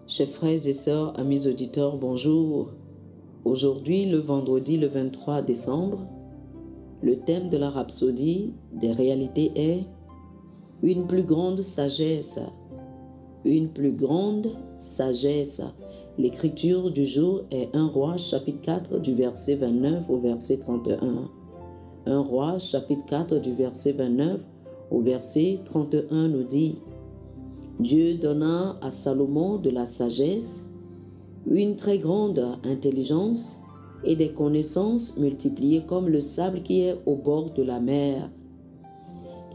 Chers frères et sœurs, amis auditeurs, bonjour. Aujourd'hui, le vendredi le 23 décembre, le thème de la rhapsodie des réalités est une plus grande sagesse. Une plus grande sagesse. L'écriture du jour est 1 Roi chapitre 4 du verset 29 au verset 31. 1 Roi chapitre 4 du verset 29 au verset 31 nous dit: Dieu donna à Salomon de la sagesse, une très grande intelligence et des connaissances multipliées comme le sable qui est au bord de la mer.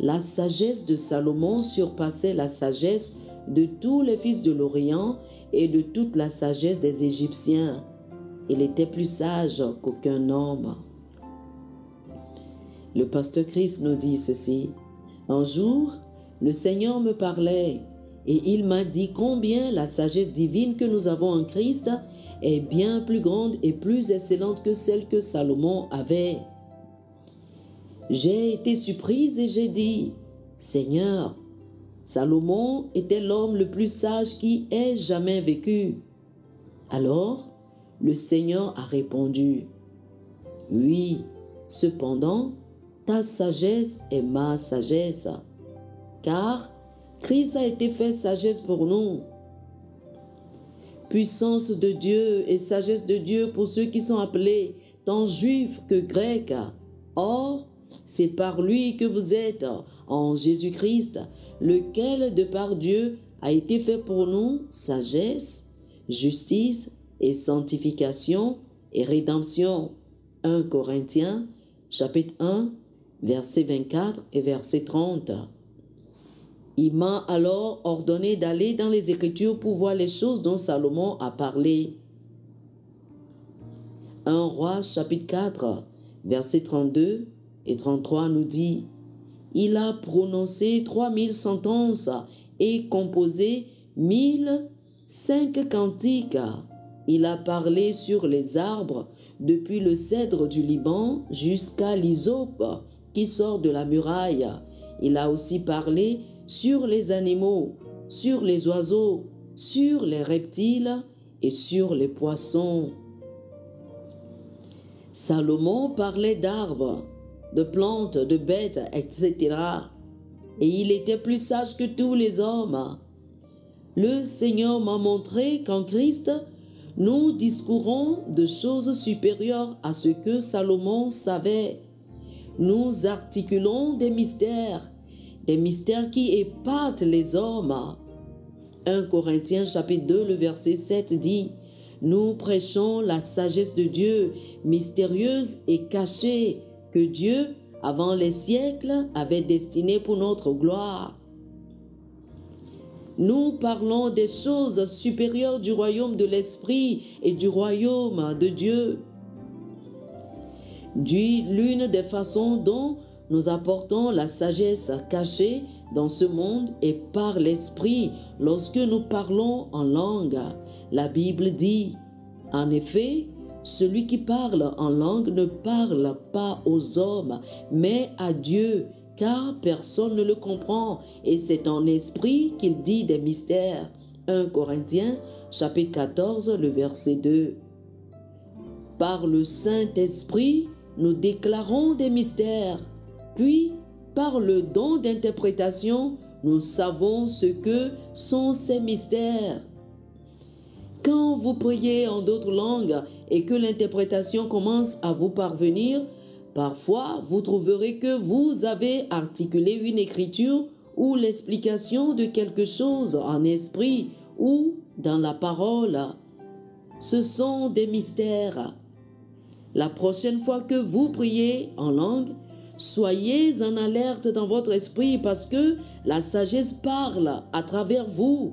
La sagesse de Salomon surpassait la sagesse de tous les fils de l'Orient et de toute la sagesse des Égyptiens. Il était plus sage qu'aucun homme. Le pasteur Christ nous dit ceci: un jour, le Seigneur me parlait et il m'a dit combien la sagesse divine que nous avons en Christ est bien plus grande et plus excellente que celle que Salomon avait. J'ai été surprise et j'ai dit: Seigneur, Salomon était l'homme le plus sage qui ait jamais vécu. Alors, le Seigneur a répondu: oui, cependant, ta sagesse est ma sagesse, car Christ a été fait sagesse pour nous. Puissance de Dieu et sagesse de Dieu pour ceux qui sont appelés tant juifs que grecs. Or, c'est par lui que vous êtes en Jésus-Christ, lequel de par Dieu a été fait pour nous sagesse, justice et sanctification et rédemption. 1 Corinthiens chapitre 1, verset 24 et verset 30. Il m'a alors ordonné d'aller dans les Écritures pour voir les choses dont Salomon a parlé. 1 Roi chapitre 4, verset 32 et 33 nous dit: il a prononcé 3000 sentences et composé 1005 cantiques. Il a parlé sur les arbres, depuis le cèdre du Liban jusqu'à l'hysope qui sort de la muraille. Il a aussi parlé sur les animaux, sur les oiseaux, sur les reptiles et sur les poissons. Salomon parlait d'arbres, de plantes, de bêtes, etc. Et il était plus sage que tous les hommes. Le Seigneur m'a montré qu'en Christ, nous discourons de choses supérieures à ce que Salomon savait. Nous articulons des mystères qui épatent les hommes. 1 Corinthiens chapitre 2, le verset 7 dit: nous prêchons la sagesse de Dieu, mystérieuse et cachée, que Dieu, avant les siècles, avait destinée pour notre gloire. Nous parlons des choses supérieures du royaume de l'Esprit et du royaume de Dieu. L'une des façons dont nous apportons la sagesse cachée dans ce monde est par l'Esprit lorsque nous parlons en langue. La Bible dit: en effet, celui qui parle en langue ne parle pas aux hommes, mais à Dieu, car personne ne le comprend, et c'est en esprit qu'il dit des mystères. 1 Corinthiens chapitre 14, le verset 2. Par le Saint-Esprit, nous déclarons des mystères, puis par le don d'interprétation, nous savons ce que sont ces mystères. Quand vous priez en d'autres langues et que l'interprétation commence à vous parvenir, parfois vous trouverez que vous avez articulé une écriture ou l'explication de quelque chose en esprit ou dans la parole. Ce sont des mystères. La prochaine fois que vous priez en langue, soyez en alerte dans votre esprit parce que la sagesse parle à travers vous.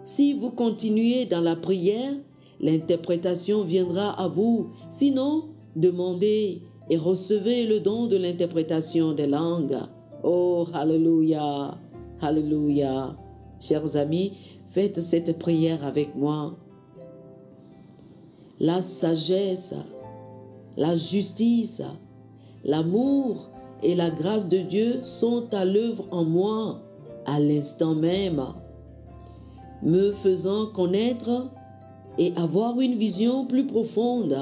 Si vous continuez dans la prière, l'interprétation viendra à vous. Sinon, demandez et recevez le don de l'interprétation des langues. Oh, alléluia, alléluia. Chers amis, faites cette prière avec moi. La sagesse, la justice, l'amour et la grâce de Dieu sont à l'œuvre en moi à l'instant même. me faisant connaître et avoir une vision plus profonde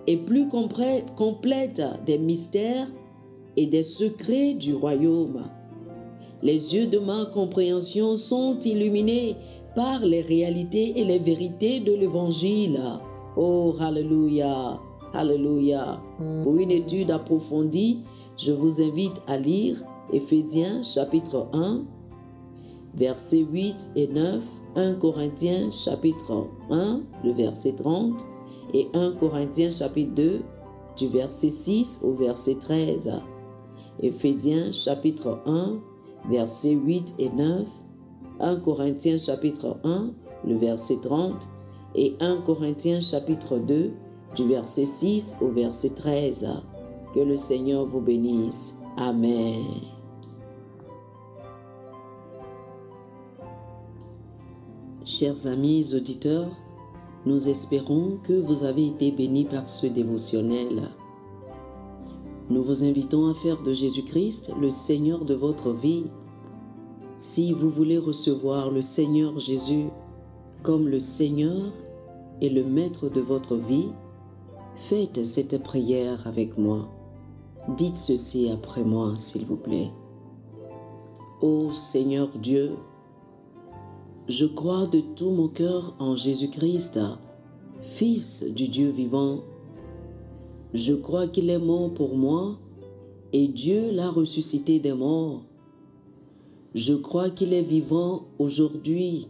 et plus complète des mystères et des secrets du royaume. Les yeux de ma compréhension sont illuminés par les réalités et les vérités de l'Évangile. Oh, alléluia, alléluia. Pour une étude approfondie, je vous invite à lire Éphésiens chapitre 1, versets 8 et 9, 1 Corinthiens chapitre 1, le verset 30, et 1 Corinthiens chapitre 2, du verset 6 au verset 13. Éphésiens chapitre 1, versets 8 et 9, 1 Corinthiens chapitre 1, le verset 30, et 1 Corinthiens chapitre 2, du verset 6 au verset 13. Que le Seigneur vous bénisse. Amen. Chers amis auditeurs, nous espérons que vous avez été bénis par ce dévotionnel. Nous vous invitons à faire de Jésus-Christ le Seigneur de votre vie. Si vous voulez recevoir le Seigneur Jésus comme le Seigneur et le Maître de votre vie, faites cette prière avec moi. Dites ceci après moi, s'il vous plaît. Ô Seigneur Dieu, je crois de tout mon cœur en Jésus-Christ, Fils du Dieu vivant. Je crois qu'il est mort pour moi et Dieu l'a ressuscité des morts. Je crois qu'il est vivant aujourd'hui.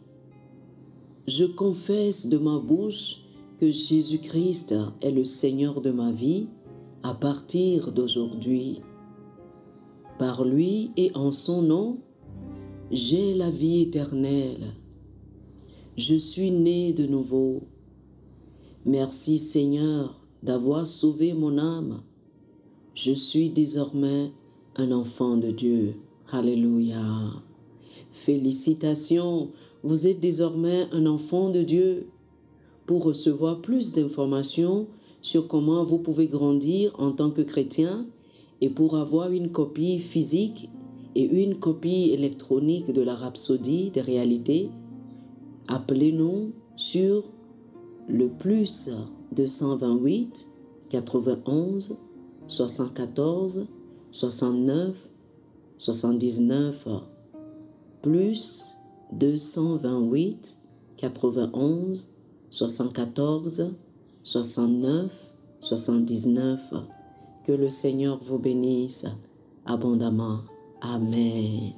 Je confesse de ma bouche que Jésus-Christ est le Seigneur de ma vie à partir d'aujourd'hui. Par lui et en son nom, j'ai la vie éternelle. Je suis né de nouveau. Merci Seigneur d'avoir sauvé mon âme. Je suis désormais un enfant de Dieu. Alléluia. Félicitations, vous êtes désormais un enfant de Dieu. Pour recevoir plus d'informations sur comment vous pouvez grandir en tant que chrétien et pour avoir une copie physique et une copie électronique de la Rhapsodie des réalités, appelez-nous sur le plus 228 91 74 69 79 plus 228 91 74 69 79. Que le Seigneur vous bénisse abondamment. Amen.